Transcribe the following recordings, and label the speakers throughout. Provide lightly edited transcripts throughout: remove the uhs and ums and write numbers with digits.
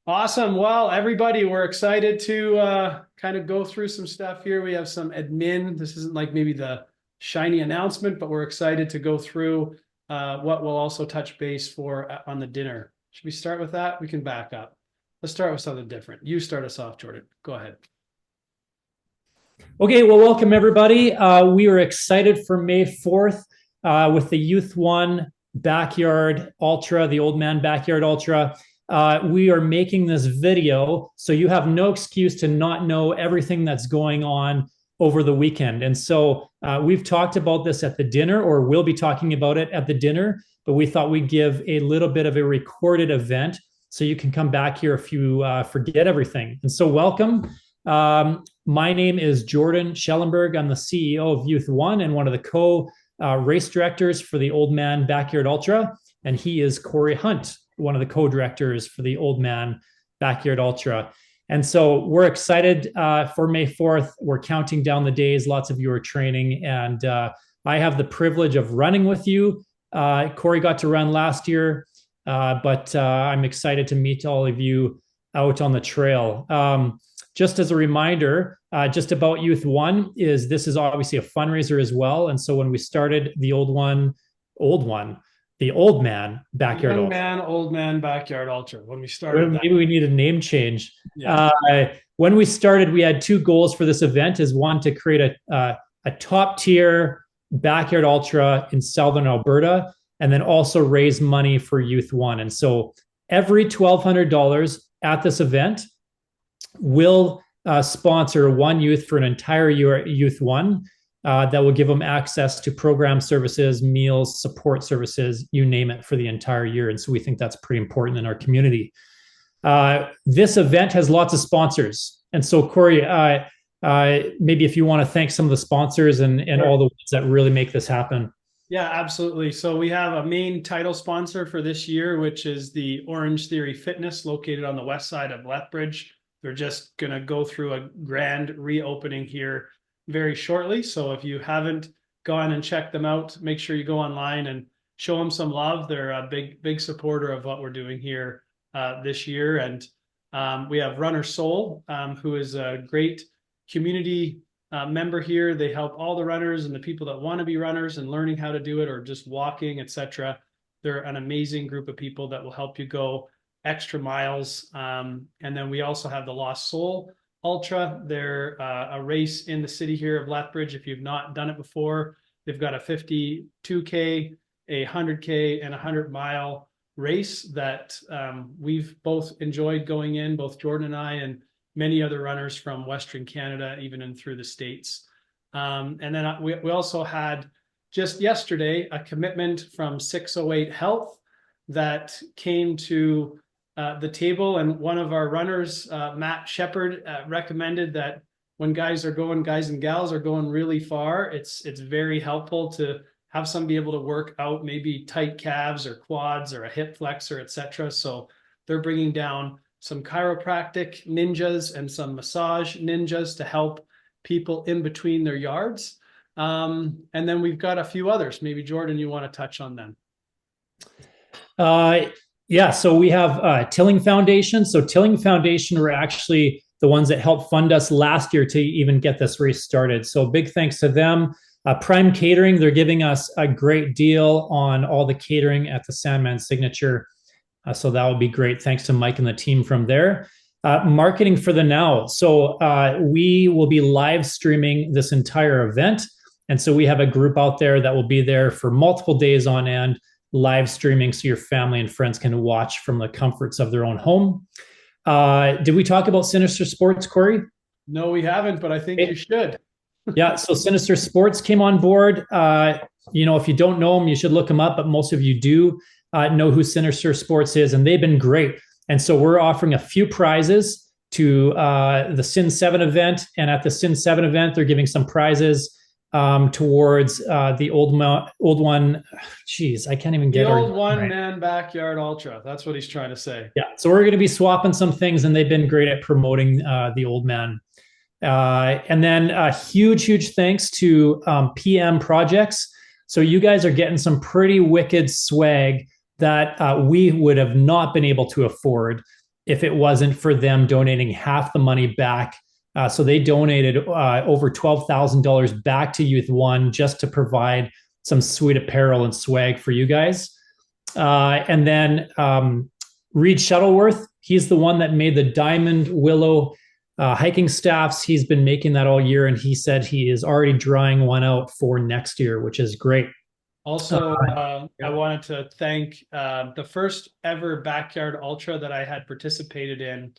Speaker 1: Awesome. Well, everybody, we're excited to kind of go through some stuff here. We have some admin. This isn't like maybe the shiny announcement, but we're excited to go through what we'll also touch base for on the dinner. Should we start with that? We can back up. Let's start with something different. You start us off, Jordan. Go ahead.
Speaker 2: Okay, well, welcome everybody. We are excited for May 4th with the Youth One Backyard Ultra, the Oldman Backyard Ultra. We are making this video so you have no excuse to not know everything that's going on over the weekend. And so we've talked about this at the dinner, or we'll be talking about it at the dinner, but we thought we'd give a little bit of a recorded event so you can come back here if you forget everything. And so welcome. My name is Jordan Schellenberg. I'm the CEO of Youth One and one of the co-race directors for the Oldman Backyard Ultra. And he is Corey Hunt, one of the co-directors for the Oldman Backyard Ultra. And so we're excited for May 4th. We're counting down the days. Lots of you are training. And I have the privilege of running with you. Corey got to run last year, but I'm excited to meet all of you out on the trail. Just as a reminder, just about Youth One this is obviously a fundraiser as well. And so when we started the old man backyard
Speaker 1: Young
Speaker 2: ultra.
Speaker 1: man, old man, backyard ultra. When we started that.
Speaker 2: Maybe we need a name change.
Speaker 1: Yeah.
Speaker 2: When we started, we had two goals for this event: is one, to create a top tier backyard ultra in southern Alberta, and then also raise money for Youth One. And so every $1,200 at this event will sponsor one youth for an entire year, Youth One, that will give them access to program services, meals, support services, you name it, for the entire year. And so we think that's pretty important in our community. This event has lots of sponsors. And so, Corey, maybe if you want to thank some of the sponsors and
Speaker 1: Sure.
Speaker 2: all the ones that really make this happen.
Speaker 1: Yeah, absolutely. So we have a main title sponsor for this year, which is the Orange Theory Fitness, located on the west side of Lethbridge. They're just going to go through a grand reopening here very shortly. So if you haven't gone and checked them out, make sure you go online and show them some love. They're a big supporter of what we're doing here this year. And we have Runner Soul, who is a great community member here. They help all the runners and the people that want to be runners and learning how to do it, or just walking, etc. They're an amazing group of people that will help you go extra miles. And then we also have the Lost Soul Ultra. They're a race in the city here of Lethbridge. If you've not done it before, they've got a 52K, a 100K, and a 100-mile race that we've both enjoyed going in, both Jordan and I, and many other runners from Western Canada, even in through the States. And then we also had just yesterday a commitment from 608 Health that came to the table, and one of our runners, Matt Shepard, recommended that when guys and gals are going really far, it's very helpful to have some be able to work out maybe tight calves or quads or a hip flexor, etc. So they're bringing down some chiropractic ninjas and some massage ninjas to help people in between their yards. And then we've got a few others. Maybe Jordan, you want to touch on them?
Speaker 2: Yeah, so we have Tilling Foundation. So Tilling Foundation were actually the ones that helped fund us last year to even get this race started. So big thanks to them. Prime Catering, they're giving us a great deal on all the catering at the Sandman Signature. So that would be great. Thanks to Mike and the team from there. Marketing for the Now. So we will be live streaming this entire event. And so we have a group out there that will be there for multiple days on end, live streaming, so your family and friends can watch from the comforts of their own home. Did we talk about Sinister Sports, Corey?
Speaker 1: No, we haven't, but I think you should.
Speaker 2: Yeah, so Sinister Sports came on board. If you don't know them, you should look them up, but most of you do know who Sinister Sports is, and they've been great. And so we're offering a few prizes to the Sin 7 event, and at the Sin 7 event, they're giving some prizes towards the old one. Geez, I can't even get
Speaker 1: the old
Speaker 2: our
Speaker 1: one-man backyard ultra. That's what he's trying to say.
Speaker 2: Yeah, so we're going to be swapping some things, and they've been great at promoting the old man. And then a huge thanks to PM Projects. So you guys are getting some pretty wicked swag that we would have not been able to afford. if it wasn't for them donating half the money back. So they donated over $12,000 back to Youth One just to provide some sweet apparel and swag for you guys. And then Reed Shuttleworth, he's the one that made the Diamond Willow hiking staffs. He's been making that all year, and he said he is already drying one out for next year, which is great.
Speaker 1: Also, I wanted to thank the first ever backyard ultra that I had participated in.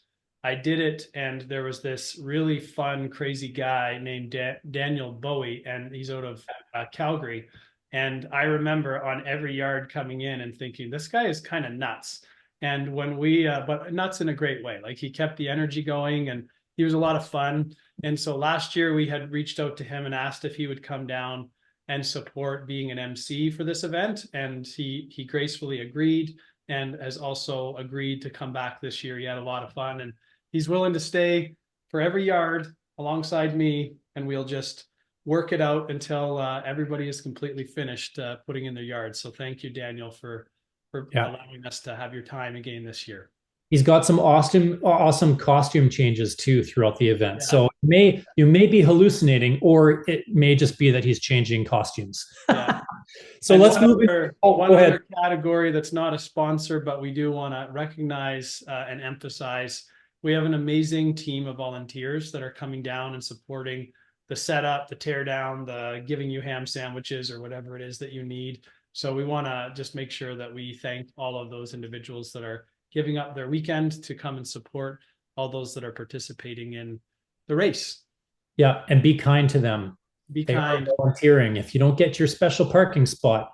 Speaker 1: I did it, and there was this really fun, crazy guy named Daniel Bowie, and he's out of Calgary. And I remember on every yard coming in and thinking, this guy is kind of nuts. And when we, but nuts in a great way, like he kept the energy going and he was a lot of fun. And so last year we had reached out to him and asked if he would come down and support being an MC for this event. And he gracefully agreed and has also agreed to come back this year. He had a lot of fun and he's willing to stay for every yard alongside me, and we'll just work it out until everybody is completely finished putting in their yards. So thank you, Daniel, for allowing us to have your time again this year.
Speaker 2: He's got some awesome costume changes too throughout the event. Yeah. So you may be hallucinating, or it may just be that he's changing costumes.
Speaker 1: Yeah.
Speaker 2: So let's move.
Speaker 1: One other category that's not a sponsor, but we do want to recognize and emphasize. We have an amazing team of volunteers that are coming down and supporting the setup, the tear down, the giving you ham sandwiches or whatever it is that you need. So we want to just make sure that we thank all of those individuals that are giving up their weekend to come and support all those that are participating in the race.
Speaker 2: Yeah, and be kind to them.
Speaker 1: Be kind.
Speaker 2: Volunteering. If you don't get your special parking spot,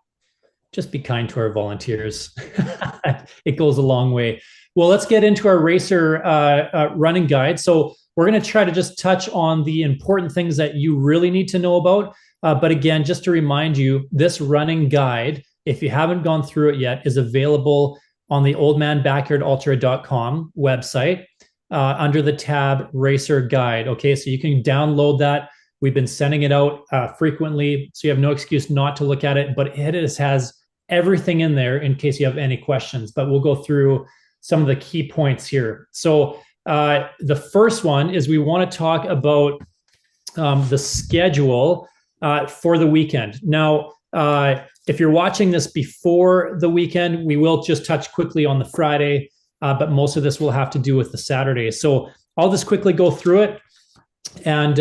Speaker 2: just be kind to our volunteers. It goes a long way. Well, let's get into our racer running guide. So we're going to try to just touch on the important things that you really need to know about. But again, just to remind you, this running guide, if you haven't gone through it yet, is available on the oldmanbackyardultra.com website under the tab Racer Guide. Okay, so you can download that. We've been sending it out frequently, so you have no excuse not to look at it, but it has everything in there in case you have any questions. But we'll go through some of the key points here. So the first one is we want to talk about the schedule for the weekend. Now, if you're watching this before the weekend, we will just touch quickly on the Friday, but most of this will have to do with the Saturday. So I'll just quickly go through it, and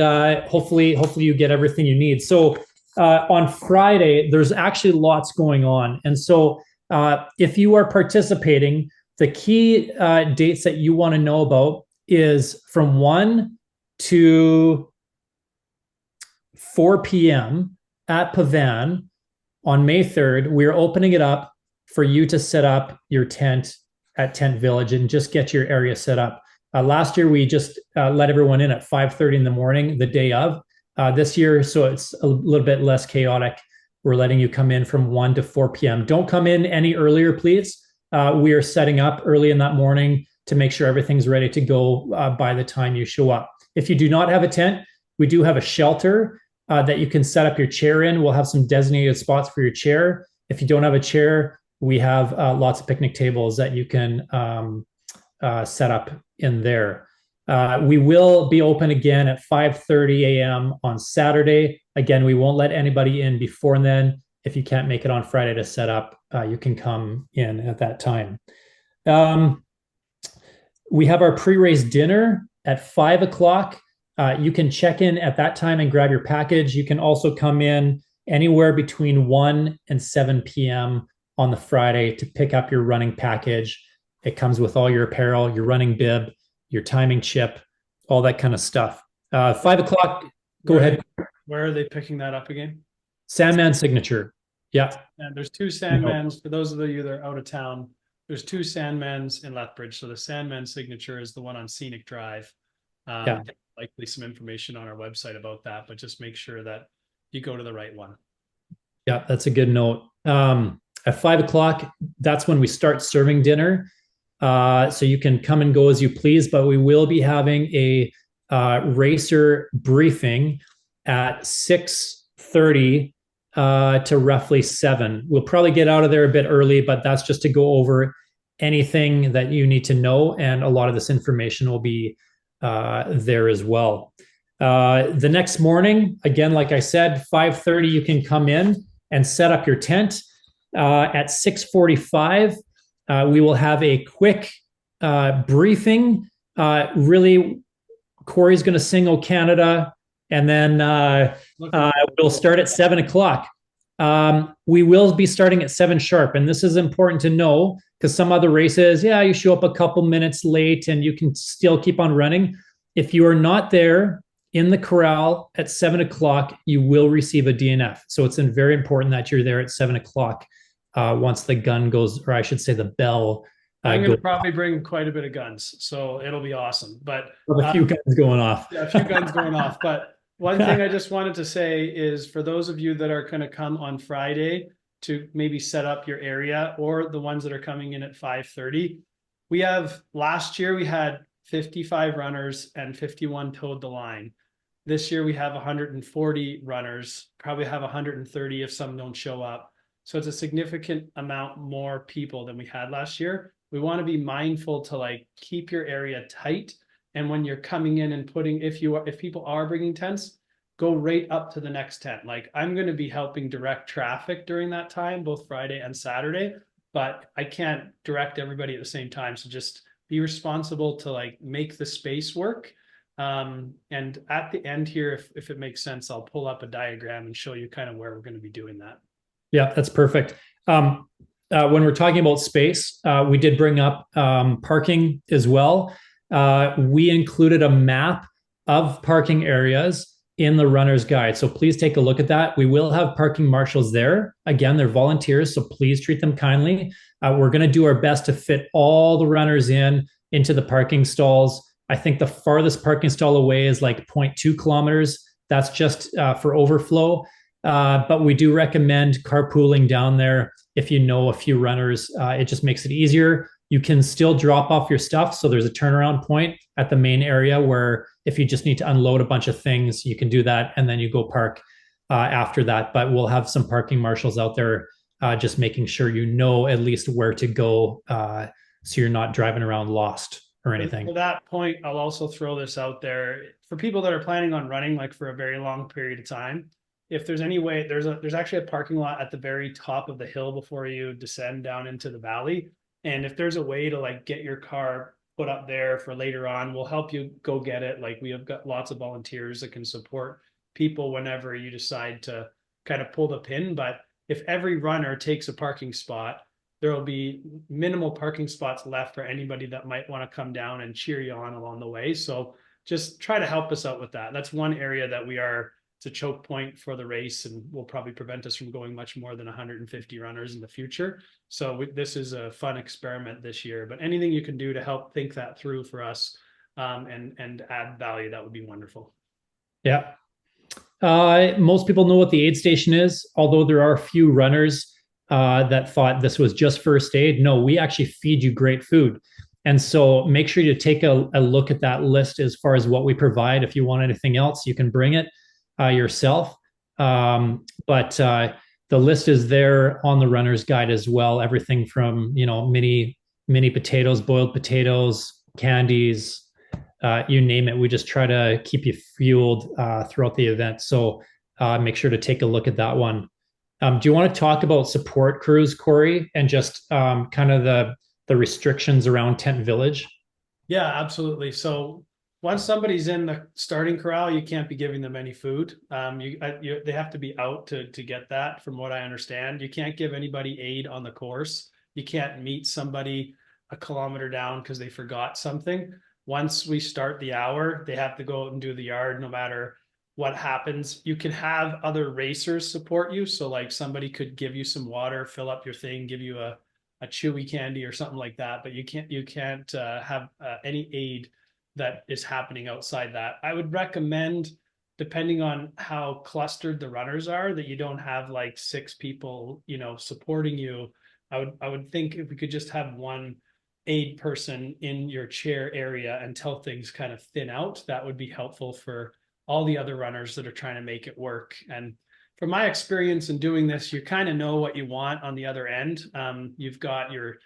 Speaker 2: hopefully you get everything you need. So on Friday, there's actually lots going on. And so if you are participating, the key dates that you want to know about is from 1 to 4 p.m. at Pavan on May 3rd. We're opening it up for you to set up your tent at Tent Village and just get your area set up. Last year, we just let everyone in at 5:30 in the morning, the day of. This year, so it's a little bit less chaotic. We're letting you come in from 1 to 4 p.m. Don't come in any earlier, please. We are setting up early in that morning to make sure everything's ready to go by the time you show up. If you do not have a tent, we do have a shelter that you can set up your chair in. We'll have some designated spots for your chair. If you don't have a chair, we have lots of picnic tables that you can set up in there. We will be open again at 5:30 a.m. on Saturday. Again, we won't let anybody in before then. If you can't make it on Friday to set up, you can come in at that time. We have our pre-race dinner at 5 o'clock. You can check in at that time and grab your package. You can also come in anywhere between 1 and 7 p.m. on the Friday to pick up your running package. It comes with all your apparel, your running bib, your timing chip, all that kind of stuff. 5 o'clock, go ahead.
Speaker 1: Where are they picking that up again?
Speaker 2: Sandman Signature. Yeah.
Speaker 1: And there's two Sandmans. For those of you that are out of town, there's two Sandmans in Lethbridge. So the Sandman Signature is the one on Scenic Drive. Yeah. Likely some information on our website about that, but just make sure that you go to the right one.
Speaker 2: Yeah, that's a good note. At 5 o'clock, that's when we start serving dinner. So you can come and go as you please, but we will be having a racer briefing at 6:30 to roughly 7. We'll probably get out of there a bit early, but that's just to go over anything that you need to know, and a lot of this information will be there as well. The next morning, again, like I said, 5:30, you can come in and set up your tent. At 6:45, we will have a quick briefing. Really, Corey's going to sing "O Canada," and then we'll start at 7 o'clock. We will be starting at 7 sharp, and this is important to know because some other races, yeah, you show up a couple minutes late and you can still keep on running. If you are not there in the corral at 7 o'clock, you will receive a DNF. So it's very important that you're there at 7 o'clock once the gun goes, or I should say the bell.
Speaker 1: I'm going to probably bring quite a bit of guns, so it'll be awesome. But
Speaker 2: a few guns going off.
Speaker 1: Yeah, a few guns going off. But one thing I just wanted to say is for those of you that are going to come on Friday to maybe set up your area, or the ones that are coming in at 5:30, last year we had 55 runners and 51 towed the line. This year we have 140 runners, probably have 130 if some don't show up. So it's a significant amount more people than we had last year. We want to be mindful to like keep your area tight. And when you're coming in and if people are bringing tents, go right up to the next tent. Like I'm going to be helping direct traffic during that time, both Friday and Saturday, but I can't direct everybody at the same time. So just be responsible to like make the space work. And at the end here, if it makes sense, I'll pull up a diagram and show you kind of where we're going to be doing that.
Speaker 2: Yeah, that's perfect. When we're talking about space, we did bring up parking as well. We included a map of parking areas in the runner's guide. So please take a look at that. We will have parking marshals there. Again, they're volunteers, so please treat them kindly. We're going to do our best to fit all the runners into the parking stalls. I think the farthest parking stall away is like 0.2 kilometers. That's just for overflow. But we do recommend carpooling down there if you know a few runners. It just makes it easier. You can still drop off your stuff. So there's a turnaround point at the main area where if you just need to unload a bunch of things, you can do that. And then you go park after that. But we'll have some parking marshals out there just making sure you know at least where to go so you're not driving around lost or anything.
Speaker 1: To that point, I'll also throw this out there for people that are planning on running like for a very long period of time. If there's any way, there's actually a parking lot at the very top of the hill before you descend down into the valley. And if there's a way to like get your car put up there for later on, we'll help you go get it. Like we have got lots of volunteers that can support people whenever you decide to kind of pull the pin. But if every runner takes a parking spot, there will be minimal parking spots left for anybody that might want to come down and cheer you on along the way. So just try to help us out with that. That's one area that it's a choke point for the race and will probably prevent us from going much more than 150 runners in the future. So this is a fun experiment this year, but anything you can do to help think that through for us and add value, that would be wonderful.
Speaker 2: Yeah. Most people know what the aid station is, although there are a few runners that thought this was just first aid. No, we actually feed you great food. And so make sure you take a look at that list as far as what we provide. If you want anything else, you can bring it yourself. But the list is there on the runner's guide as well. Everything from, mini potatoes, boiled potatoes, candies, you name it. We just try to keep you fueled throughout the event. So make sure to take a look at that one. Do you want to talk about support crews, Corey, and just kind of the restrictions around Tent Village?
Speaker 1: Yeah, absolutely. So once somebody's in the starting corral, you can't be giving them any food. They have to be out to get that, from what I understand. You can't give anybody aid on the course. You can't meet somebody a kilometer down because they forgot something. Once we start the hour, they have to go out and do the yard no matter what happens. You can have other racers support you. So like somebody could give you some water, fill up your thing, give you a chewy candy or something like that. But you can't have any aid that is happening outside that. I would recommend, depending on how clustered the runners are, that you don't have like 6 people, supporting you. I would think if we could just have one aid person in your chair area until things kind of thin out, that would be helpful for all the other runners that are trying to make it work. And from my experience in doing this, you kind of know what you want on the other end. You've got your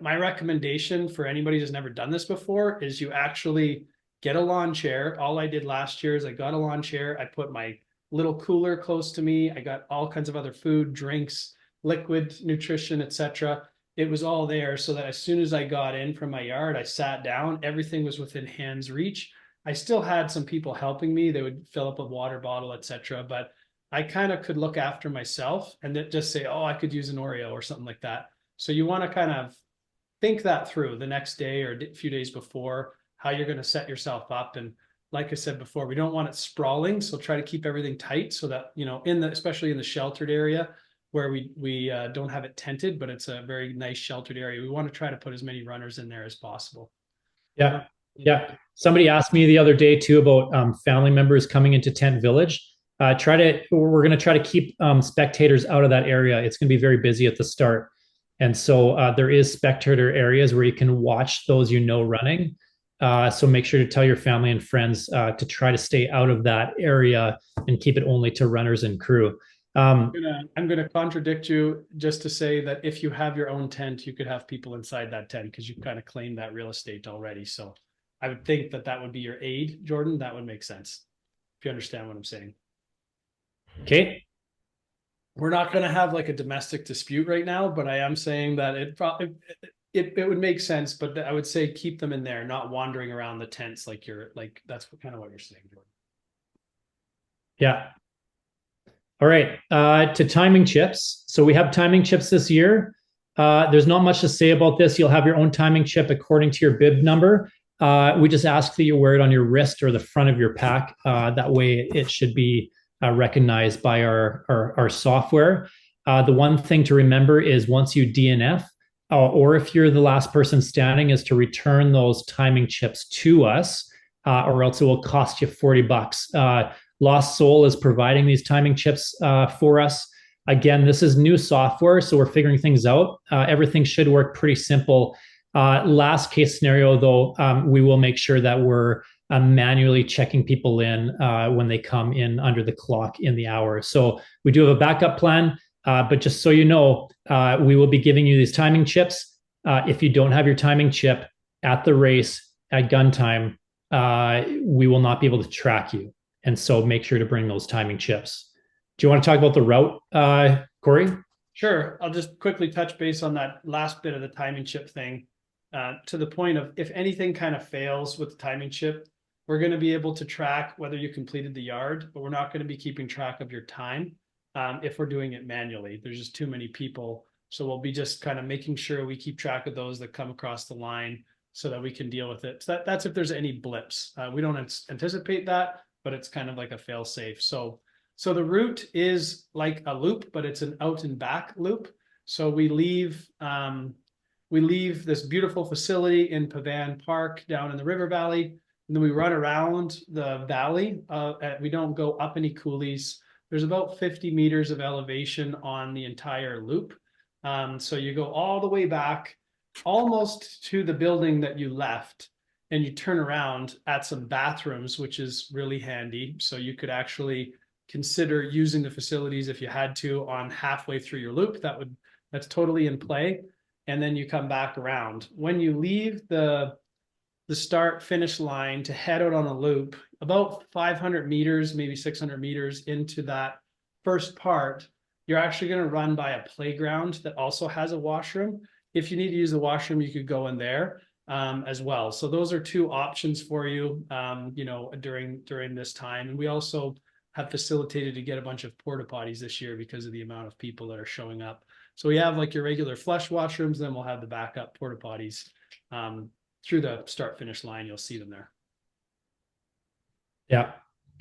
Speaker 1: my recommendation for anybody who's never done this before is you actually get a lawn chair. All I did last year is I got a lawn chair. I put my little cooler close to me. I got all kinds of other food, drinks, liquid nutrition, etc. It was all there so that as soon as I got in from my yard, I sat down. Everything was within hand's reach. I still had some people helping me. They would fill up a water bottle, etc. But I kind of could look after myself and then just say, oh, I could use an Oreo or something like that. So you want to kind of think that through the next day or a few days before, how you're going to set yourself up. And like I said before, we don't want it sprawling. So try to keep everything tight so that, you know, especially in the sheltered area where we don't have it tented, but it's a very nice sheltered area. We want to try to put as many runners in there as possible.
Speaker 2: Yeah. Yeah. Somebody asked me the other day too about family members coming into Tent Village. We're going to try to keep spectators out of that area. It's going to be very busy at the start. And so there is spectator areas where you can watch those running. So make sure to tell your family and friends to try to stay out of that area and keep it only to runners and crew.
Speaker 1: I'm gonna contradict you just to say that if you have your own tent, you could have people inside that tent because you kind of claimed that real estate already. So I would think that that would be your aid, Jordan. That would make sense if you understand what I'm saying.
Speaker 2: Okay.
Speaker 1: We're not going to have like a domestic dispute right now, but I am saying that it would make sense. But I would say keep them in there, not wandering around the tents like that's kind of what you're saying, Jordan.
Speaker 2: Yeah. All right. To timing chips. So we have timing chips this year. There's not much to say about this. You'll have your own timing chip according to your bib number. We just ask that you wear it on your wrist or the front of your pack. That way it should be recognized by our software. The one thing to remember is once you DNF, or if you're the last person standing, is to return those timing chips to us, or else it will cost you $40. Lost Soul is providing these timing chips for us. Again, this is new software, so we're figuring things out. Everything should work pretty simple. Last case scenario, though, we will make sure that we're manually checking people in when they come in under the clock in the hour. So we do have a backup plan, but just so you know, we will be giving you these timing chips. If you don't have your timing chip at the race at gun time, we will not be able to track you. And so make sure to bring those timing chips. Do you want to talk about the route, Corey?
Speaker 1: Sure. I'll just quickly touch base on that last bit of the timing chip thing. To the point of if anything kind of fails with the timing chip, we're going to be able to track whether you completed the yard, but we're not going to be keeping track of your time if we're doing it manually. There's just too many people. So we'll be just kind of making sure we keep track of those that come across the line so that we can deal with it. So that's if there's any blips. We don't anticipate that, but it's kind of like a fail safe. So the route is like a loop, but it's an out and back loop. So we leave this beautiful facility in Pavan Park down in the river valley, and then we run around the valley. We don't go up any coulees. There's about 50 meters of elevation on the entire loop. So you go all the way back, almost to the building that you left, and you turn around at some bathrooms, which is really handy. So you could actually consider using the facilities if you had to on halfway through your loop. That's totally in play. And then you come back around. When you leave the start finish line to head out on a loop, about 500 meters, maybe 600 meters into that first part, you're actually going to run by a playground that also has a washroom. If you need to use the washroom, you could go in there as well. So those are two options for you, during this time. And we also have facilitated to get a bunch of porta potties this year because of the amount of people that are showing up. So we have like your regular flush washrooms, then we'll have the backup porta potties through the start finish line. You'll see them there.
Speaker 2: Yeah,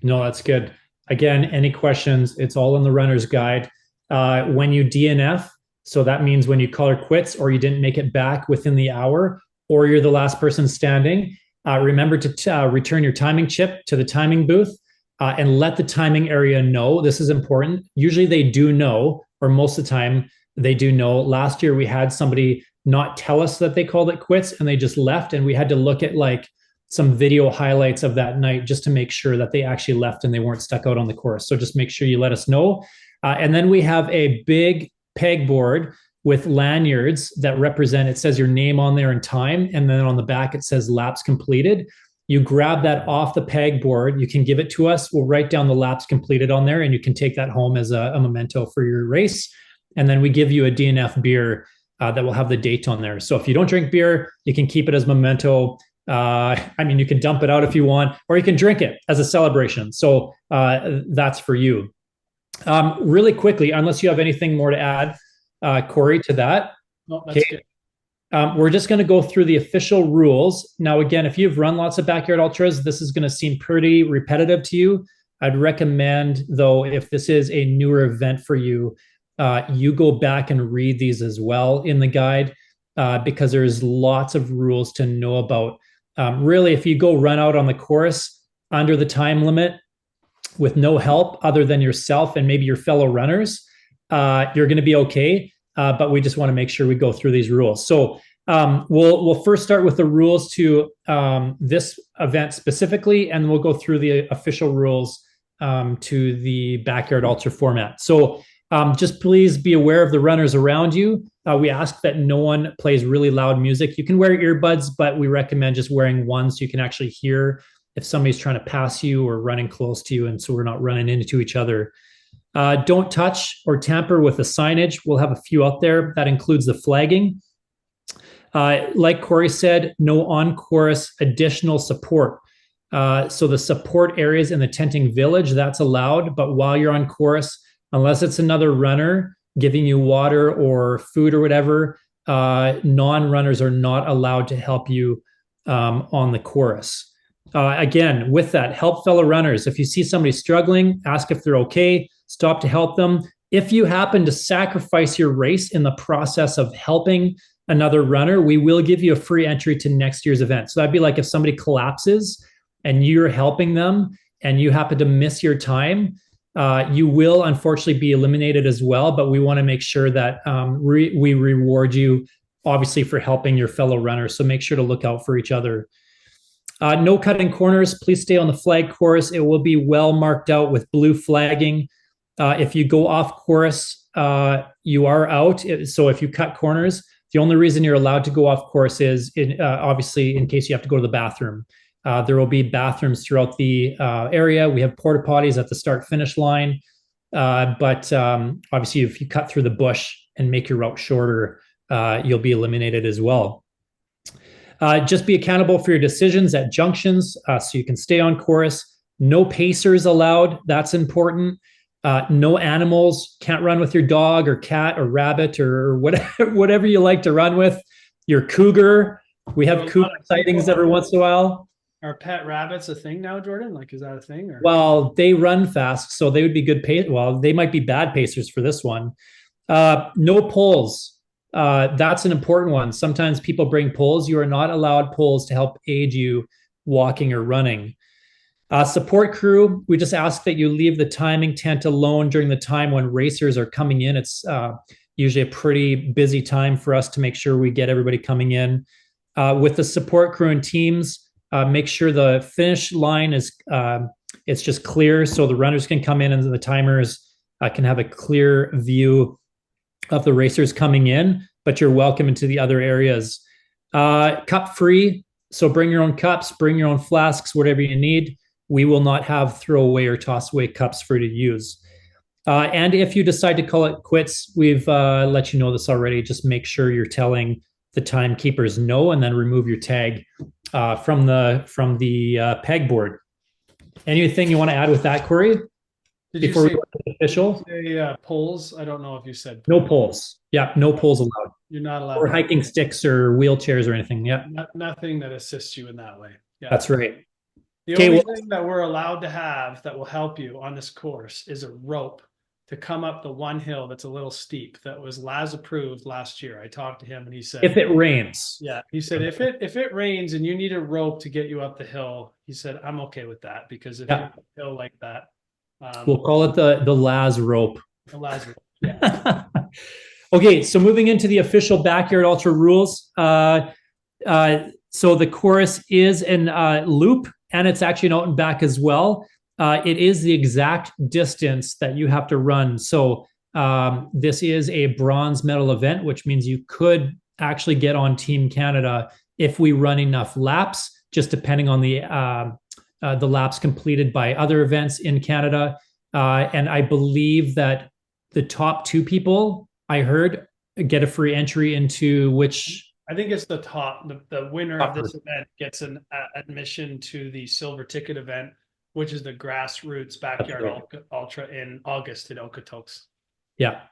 Speaker 2: no, that's good. Again, any questions, it's all in the runner's guide. When you DNF, so that means when you call her quits or you didn't make it back within the hour or you're the last person standing, remember to return your timing chip to the timing booth and let the timing area know. This is important. Usually they do know, or most of the time they do know. Last year we had somebody not tell us that they called it quits and they just left, and we had to look at like some video highlights of that night just to make sure that they actually left and they weren't stuck out on the course. So just make sure you let us know. And then we have a big pegboard with lanyards that represent, it says your name on there and time, and then on the back it says laps completed. You grab that off the pegboard, you can give it to us. We'll write down the laps completed on there, and you can take that home as a memento for your race. And then we give you a DNF beer that will have the date on there. So if you don't drink beer, you can keep it as memento. I mean, you can dump it out if you want, or you can drink it as a celebration. So that's for you. Really quickly, unless you have anything more to add, Corey, to that.
Speaker 1: No, that's okay.
Speaker 2: Good. We're just going to go through the official rules. Now, again, if you've run lots of backyard ultras, this is going to seem pretty repetitive to you. I'd recommend, though, if this is a newer event for you, you go back and read these as well in the guide, because there's lots of rules to know about. Really, if you go run out on the course under the time limit with no help other than yourself and maybe your fellow runners, you're going to be okay. But we just want to make sure we go through these rules. So we'll first start with the rules to this event specifically, and we'll go through the official rules to the backyard ultra format. So just please be aware of the runners around you. We ask that no one plays really loud music. You can wear earbuds, but we recommend just wearing one so you can actually hear if somebody's trying to pass you or running close to you, and so we're not running into each other. Don't touch or tamper with the signage. We'll have a few out there. That includes the flagging. Like Corey said, no on-course additional support. So the support areas in the tenting village, that's allowed, but while you're on course, unless it's another runner giving you water or food or whatever, non-runners are not allowed to help you on the course. Again, with that, help fellow runners. If you see somebody struggling, ask if they're okay, stop to help them. If you happen to sacrifice your race in the process of helping another runner, we will give you a free entry to next year's event. So that'd be like if somebody collapses and you're helping them and you happen to miss your time, you will unfortunately be eliminated as well, but we want to make sure that we reward you, obviously, for helping your fellow runners. So make sure to look out for each other. No cutting corners. Please stay on the flag course. It will be well marked out with blue flagging. If you go off course, you are out. So if you cut corners, the only reason you're allowed to go off course is obviously in case you have to go to the bathroom. There will be bathrooms throughout the area. We have porta potties at the start-finish line. But obviously, if you cut through the bush and make your route shorter, you'll be eliminated as well. Just be accountable for your decisions at junctions so you can stay on course. No pacers allowed. That's important. No animals. Can't run with your dog or cat or rabbit or whatever you like to run with. Your cougar. We have cougar sightings every once in a while.
Speaker 1: Are pet rabbits a thing now, Jordan? Like, is that a thing? Or?
Speaker 2: Well, they run fast, so they would be good pace. Well, they might be bad pacers for this one. No poles. That's an important one. Sometimes people bring poles. You are not allowed poles to help aid you walking or running. Support crew, we just ask that you leave the timing tent alone during the time when racers are coming in. It's usually a pretty busy time for us to make sure we get everybody coming in. With the support crew and teams, make sure the finish line is it's just clear so the runners can come in and the timers can have a clear view of the racers coming in, but you're welcome into the other areas. Cup free, so bring your own cups, bring your own flasks, whatever you need. We will not have throwaway or toss away cups for you to use. And if you decide to call it quits, we've let you know this already. Just make sure you're telling the timekeepers no, and then remove your tag from the pegboard. Anything you want to add with that, Corey? Before we go to the official?
Speaker 1: Poles? I don't know if you said
Speaker 2: poles. No poles. Yeah, no poles allowed.
Speaker 1: You're not allowed.
Speaker 2: Or hiking sticks or wheelchairs or anything. Yeah.
Speaker 1: Nothing that assists you in that way. Yeah.
Speaker 2: That's right.
Speaker 1: The only thing that we're allowed to have that will help you on this course is a rope to come up the one hill that's a little steep. That was Laz approved last year. I talked to him and he said,
Speaker 2: if it rains.
Speaker 1: Yeah. He said, if it rains and you need a rope to get you up the hill, he said, I'm okay with that, because if you hill like that,
Speaker 2: we'll call it the Laz rope.
Speaker 1: The Laz rope. Yeah.
Speaker 2: Okay. So moving into the official backyard ultra rules. So the course is in loop, and it's actually an out and back as well. It is the exact distance that you have to run. So This is a bronze medal event, which means you could actually get on Team Canada if we run enough laps, just depending on the laps completed by other events in Canada. And I believe that the top two people I heard get a free entry into which
Speaker 1: I think it's the winner of
Speaker 2: top
Speaker 1: this
Speaker 2: person.
Speaker 1: event gets an admission to the silver ticket event, which is the grassroots backyard ultra in August in Okotoks.
Speaker 2: Yeah.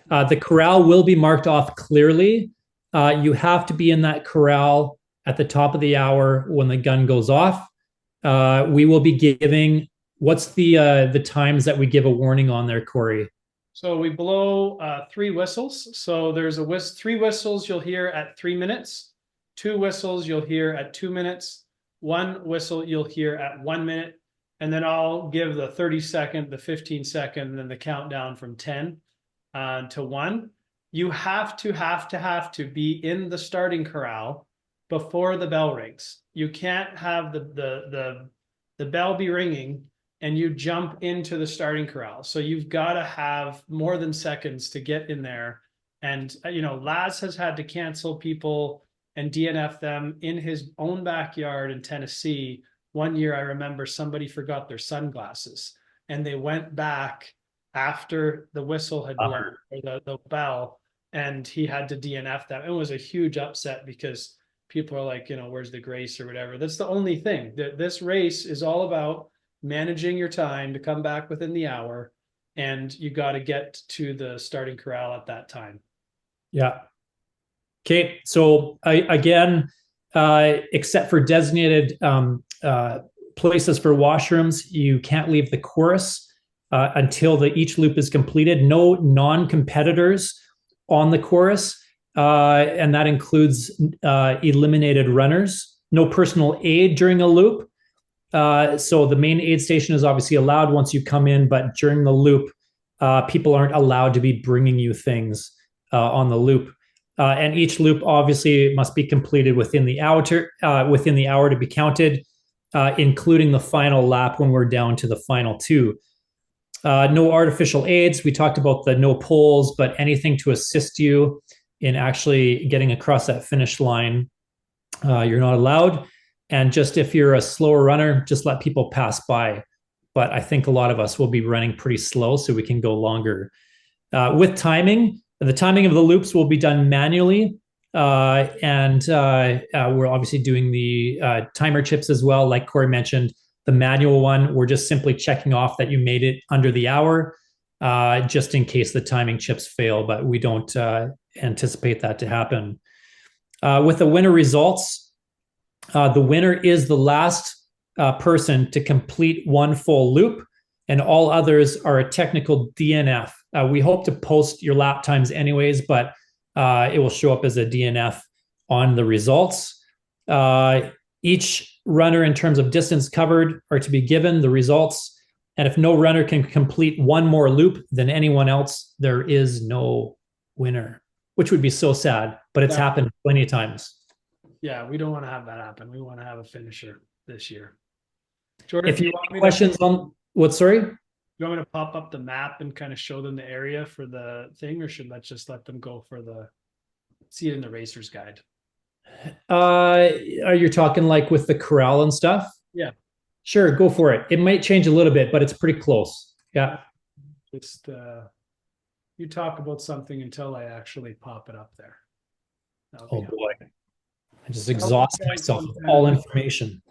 Speaker 2: The corral will be marked off clearly. You have to be in that corral at the top of the hour when the gun goes off. We will be giving, what's the times that we give a warning on there, Corey?
Speaker 1: So we blow three whistles. So there's three whistles you'll hear at 3 minutes, two whistles you'll hear at 2 minutes, one whistle you'll hear at 1 minute, and then I'll give the 30-second, the 15-second, and then the countdown from 10 to 1. You have to be in the starting corral before the bell rings. You can't have the bell be ringing and you jump into the starting corral. So you've got to have more than seconds to get in there. And, Laz has had to cancel people and DNF them in his own backyard in Tennessee. One year, I remember somebody forgot their sunglasses and they went back after the whistle had blown, or the bell, and he had to DNF them. It was a huge upset because people are like, where's the grace or whatever. That's the only thing. This race is all about managing your time to come back within the hour, and you got to get to the starting corral at that time.
Speaker 2: Yeah. Okay. So again, except for designated places for washrooms, you can't leave the course until each loop is completed. No non-competitors on the course, and that includes eliminated runners. No personal aid during a loop. So the main aid station is obviously allowed once you come in, but during the loop, people aren't allowed to be bringing you things on the loop. And each loop obviously must be completed within the hour to be counted, including the final lap when we're down to the final two. No artificial aids. We talked about the no poles, but anything to assist you in actually getting across that finish line, you're not allowed. And just if you're a slower runner, just let people pass by. But I think a lot of us will be running pretty slow so we can go longer. With timing, the timing of the loops will be done manually. And we're obviously doing the timer chips as well. Like Corey mentioned, the manual one, we're just simply checking off that you made it under the hour, just in case the timing chips fail, but we don't anticipate that to happen. With the winner results, the winner is the last person to complete one full loop, and all others are a technical DNF. We hope to post your lap times anyways, but it will show up as a DNF on the results. Each runner in terms of distance covered are to be given the results. And if no runner can complete one more loop than anyone else, there is no winner, which would be so sad, but it's happened plenty of times.
Speaker 1: Yeah, we don't want to have that happen. We want to have a finisher this year. Jordan,
Speaker 2: if you have questions on what, sorry?
Speaker 1: You want me to pop up the map and kind of show them the area for the thing, or should I just let them go for see it in the racer's guide?
Speaker 2: Are you talking like with the corral and stuff?
Speaker 1: Yeah.
Speaker 2: Sure, go for it. It might change a little bit, but it's pretty close. Yeah.
Speaker 1: Just you talk about something until I actually pop it up there.
Speaker 2: Oh boy. I just exhaust myself with all information.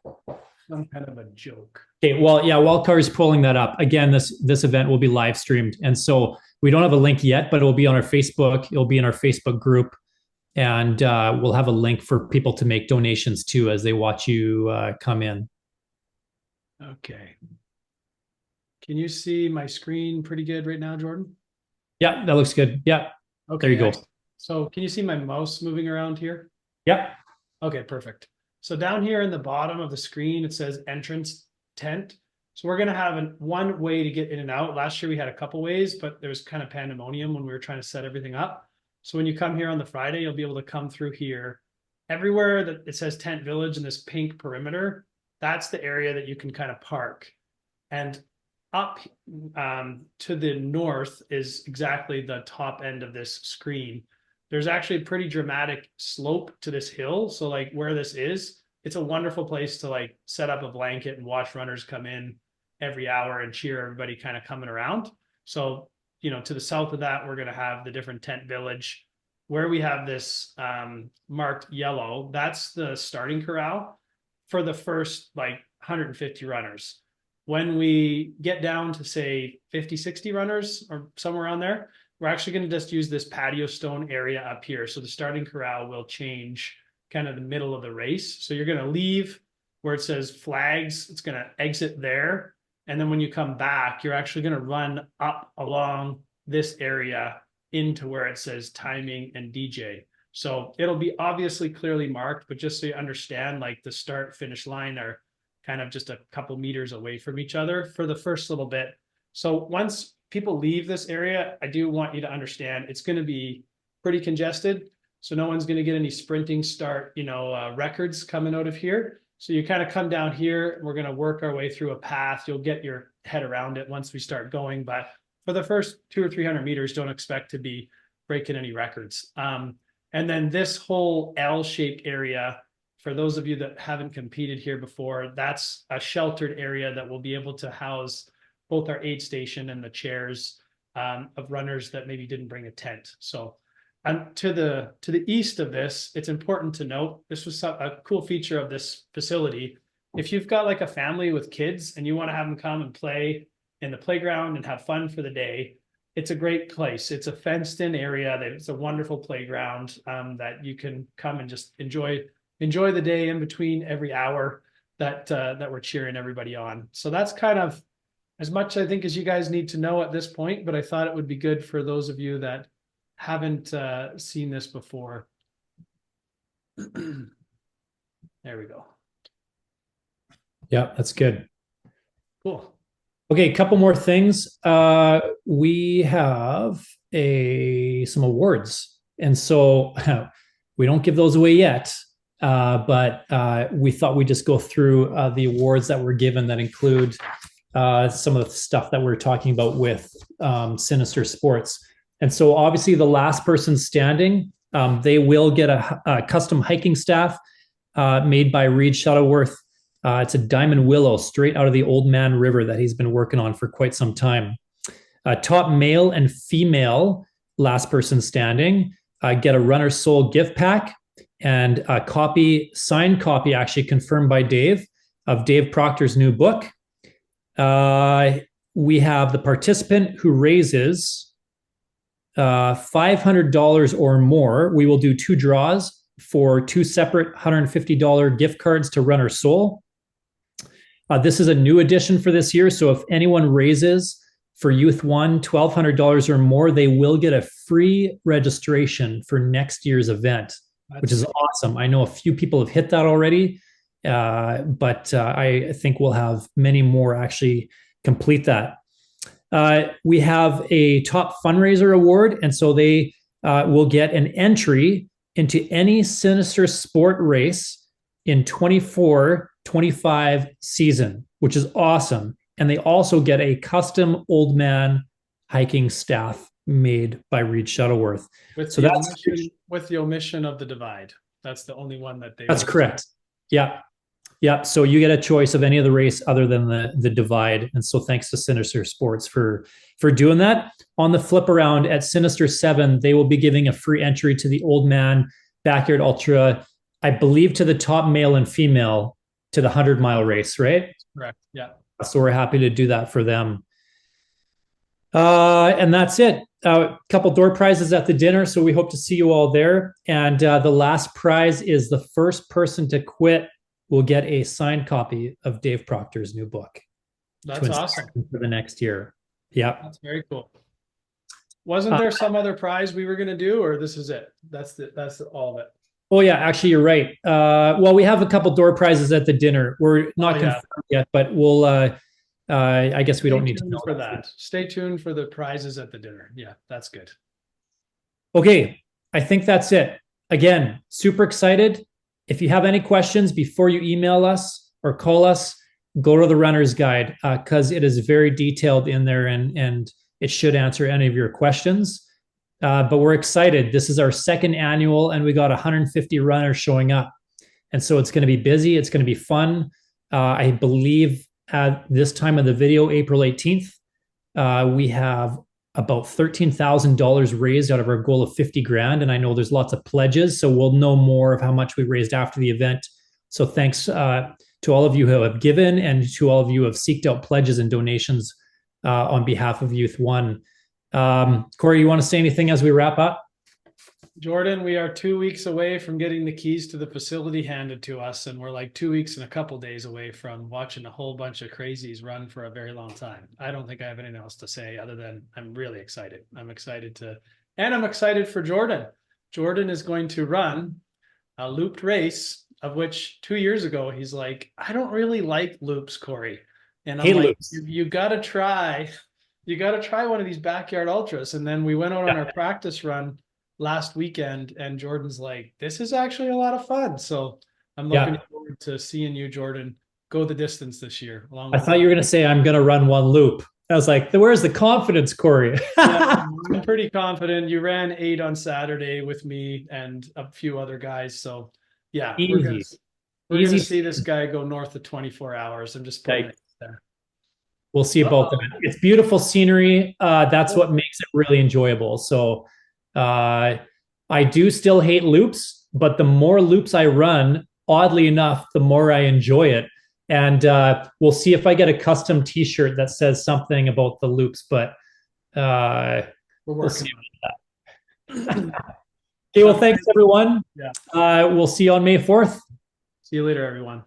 Speaker 1: Some kind of a joke.
Speaker 2: Okay, well, yeah, while Car's pulling that up, again, this event will be live streamed. And so we don't have a link yet, but it'll be on our Facebook. It'll be in our Facebook group. And we'll have a link for people to make donations to as they watch you come in.
Speaker 1: Okay. Can you see my screen pretty good right now, Jordan?
Speaker 2: Yeah, that looks good. Yeah. Okay. There you go.
Speaker 1: So can you see my mouse moving around here?
Speaker 2: Yeah.
Speaker 1: Okay, perfect. So down here in the bottom of the screen, it says entrance tent. So we're going to have one way to get in and out. Last year we had a couple ways, but there was kind of pandemonium when we were trying to set everything up. So when you come here on the Friday, you'll be able to come through here. Everywhere that it says Tent Village in this pink perimeter, that's the area that you can kind of park. And up to the north is exactly the top end of this screen. There's actually a pretty dramatic slope to this hill. So like where this is, it's a wonderful place to like set up a blanket and watch runners come in every hour and cheer everybody kind of coming around. So, you know, to the south of that, we're going to have the different tent village. Where we have this marked yellow, that's the starting corral for the first like 150 runners. When we get down to say 50, 60 runners or somewhere around there, we're actually going to just use this patio stone area up here. So the starting corral will change kind of the middle of the race. So you're going to leave where it says flags. It's going to exit there. And then when you come back, you're actually going to run up along this area into where it says timing and DJ. So it'll be obviously clearly marked, but just so you understand, like the start finish line are kind of just a couple meters away from each other for the first little bit. So once people leave this area, I do want you to understand it's going to be pretty congested. So no one's going to get any sprinting start, records coming out of here. So you kind of come down here. We're going to work our way through a path. You'll get your head around it once we start going. But for the first 200 or 300 meters, don't expect to be breaking any records. And then this whole L-shaped area, for those of you that haven't competed here before, that's a sheltered area that will be able to house both our aid station and the chairs of runners that maybe didn't bring a tent. So to the east of this, it's important to note, this was a cool feature of this facility. If you've got like a family with kids and you want to have them come and play in the playground and have fun for the day, it's a great place. It's a fenced in area. It's a wonderful playground that you can come and just enjoy the day in between every hour that we're cheering everybody on. So that's kind of as much, I think, as you guys need to know at this point, but I thought it would be good for those of you that haven't seen this before. There we go.
Speaker 2: Yeah, that's good.
Speaker 1: Cool.
Speaker 2: Okay, a couple more things. We have some awards, and so we don't give those away yet. But we thought we'd just go through the awards that were given that include some of the stuff that we're talking about with Sinister Sports. And so obviously the last person standing, they will get a custom hiking staff made by Reed Shuttleworth. It's a diamond willow straight out of the Oldman River that he's been working on for quite some time. Top male and female last person standing get a Runner's Soul gift pack and a signed copy, actually confirmed by Dave, of Dave Proctor's new book. We have the participant who raises $500 or more. We will do 2 draws for 2 separate $150 gift cards to Runner's Soul. This is a new addition for this year. So if anyone raises for Youth One $1,200 or more, they will get a free registration for next year's event, which is awesome. I know a few people have hit that already, but I think we'll have many more actually complete that. We have a top fundraiser award, and so they will get an entry into any Sinister Sport race in 24-25 season, which is awesome. And they also get a custom Oldman hiking staff made by Reed Shuttleworth.
Speaker 1: With the omission of the divide. That's the only one that they.
Speaker 2: That's correct. Yeah. Yeah. So you get a choice of any of the race other than the divide. And so thanks to Sinister Sports for doing that. On the flip around at Sinister 7, they will be giving a free entry to the Oldman Backyard Ultra, I believe, to the top male and female to the 100-mile race, right?
Speaker 1: Correct. Yeah.
Speaker 2: So we're happy to do that for them. And that's it. A couple door prizes at the dinner. So we hope to see you all there. And the last prize is the first person to quit will get a signed copy of Dave Proctor's new book.
Speaker 1: That's awesome.
Speaker 2: For the next year. Yeah.
Speaker 1: That's very cool. Wasn't there some other prize we were going to do, or this is it? That's all of it.
Speaker 2: Oh yeah, actually you're right. Well, we have a couple door prizes at the dinner. We're not confirmed yet, but we'll I guess we don't need to know
Speaker 1: for that. Stay tuned for the prizes at the dinner. Yeah, that's good.
Speaker 2: Okay, I think that's it. Again, super excited. If you have any questions before you email us or call us, go to the runner's guide because it is very detailed in there, and it should answer any of your questions. But we're excited. This is our second annual, and we got 150 runners showing up. And so it's going to be busy. It's going to be fun. I believe at this time of the video, April 18th, we have about $13,000 raised out of our goal of 50 grand. And I know there's lots of pledges, so we'll know more of how much we raised after the event. So thanks to all of you who have given and to all of you who have seeked out pledges and donations on behalf of Youth One. Corey, you want to say anything as we wrap up?
Speaker 1: Jordan, we are 2 weeks away from getting the keys to the facility handed to us, and we're like 2 weeks and a couple days away from watching a whole bunch of crazies run for a very long time. I don't think I have anything else to say other than I'm really excited. I'm excited for Jordan. Jordan is going to run a looped race, of which 2 years ago he's like, I don't really like loops, Corey. And I'm like, you gotta try one of these backyard ultras. And then we went out on our practice run last weekend, and Jordan's like, this is actually a lot of fun. So I'm looking forward to seeing you, Jordan, go the distance this year.
Speaker 2: I thought you were going to say I'm going to run one loop. I was like, where's the confidence, Corey?
Speaker 1: Yeah, I'm pretty confident. You ran 8 on Saturday with me and a few other guys. So yeah, we're going to see this guy go north of 24 hours. I'm just putting it there.
Speaker 2: We'll see about that. It's beautiful scenery. That's what makes it really enjoyable. So I do still hate loops, but the more loops I run, oddly enough, the more I enjoy it. And we'll see if I get a custom T-shirt that says something about the loops, but we'll see about that. Okay, well, thanks everyone.
Speaker 1: Yeah.
Speaker 2: We'll see you on May 4th.
Speaker 1: See you later, everyone.